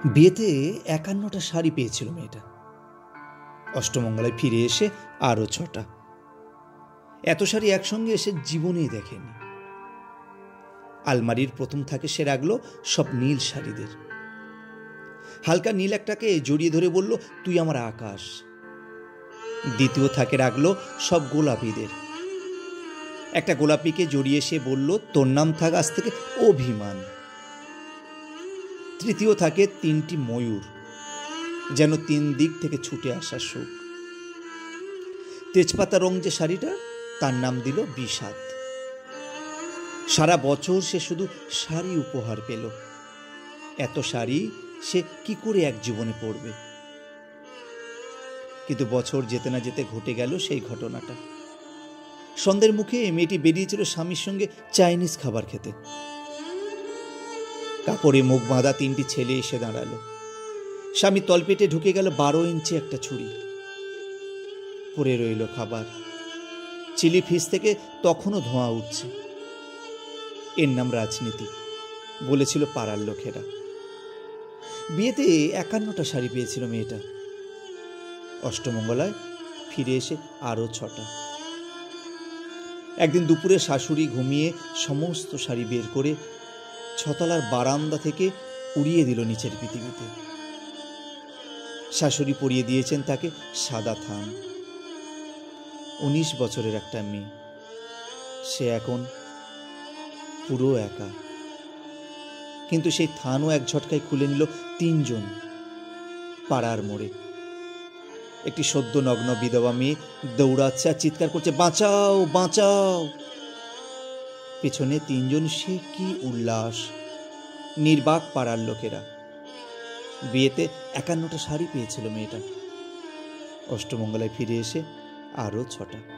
বিয়েতে ৫১টা শাড়ি পেয়েছিল মেয়েটা। অষ্টমঙ্গলায় ফিরে এসে আরও ৬টা। এত শাড়ি একসঙ্গে এসে জীবনেই দেখেনি। আলমারির প্রথম থাকে সে রাখলো সব নীল শাড়িদের। হালকা নীল একটাকে জড়িয়ে ধরে বলল, তুই আমার আকাশ। দ্বিতীয় থাকে রাখলো সব গোলাপিদের। একটা গোলাপিকে জড়িয়ে সে বলল, তোর নাম থাক আজ থেকে অভিমান। তৃতীয় থাকে ৩টি ময়ূর, যেন ৩ দিক থেকে ছুটে আসা সুখ। তেজপাতা রং যে শাড়িটা, তার নাম দিল বিষাদ। সারা বছর সে শুধু শাড়ি উপহার পেল। এত শাড়ি সে কি করে এক জীবনে পড়বে? কিন্তু বছর যেতে না যেতে ঘটে গেল সেই ঘটনাটা। সন্ধ্যের মুখে মেয়েটি বেরিয়েছিল স্বামীর সঙ্গে চাইনিজ খাবার খেতে। কাপড়ে মুখ বাঁধা ৩টি ছেলে এসে দাঁড়ালো। স্বামী তলপেটে ঢুকে গেল ১২ ইঞ্চি একটা ছুরি। পড়ে রইল খাবার। চিলি ফিস থেকে তখনও ধোঁয়া উঠছে। এর নাম রাজনীতি, বলেছিল পাড়ার লোকেরা। বিয়েতে ৫১টা শাড়ি পেয়েছিল মেয়েটা। অষ্টমঙ্গলায় ফিরে এসে আরও ৬টা। একদিন দুপুরে শাশুড়ি ঘুমিয়ে সমস্ত শাড়ি বের করে ৬তলার বারান্দা থেকে উড়িয়ে দিল নিচের পৃথিবীতে। শাশুড়ি পরিয়ে দিয়েছেন তাকে সাদা থান। ১৯ বছরের একটা মেয়ে। সে এখন পুরো একা। কিন্তু সেই থানও এক ঝটকায় খুলে নিল ৩ জন পাড়ার মোড়ে। একটি সদ্য নগ্ন বিধবা মেয়ে দৌড়াচ্ছে আর চিৎকার করছে, বাঁচাও বাঁচাও। পেছনে ৩ জন, সে কি উল্লাস! নির্বাক পাড়ার লোকেরা। বিয়েতে ৫১টা শাড়ি পেয়েছিল মেয়েটা। অষ্টমঙ্গলায় ফিরে এসে আরও ৬টা।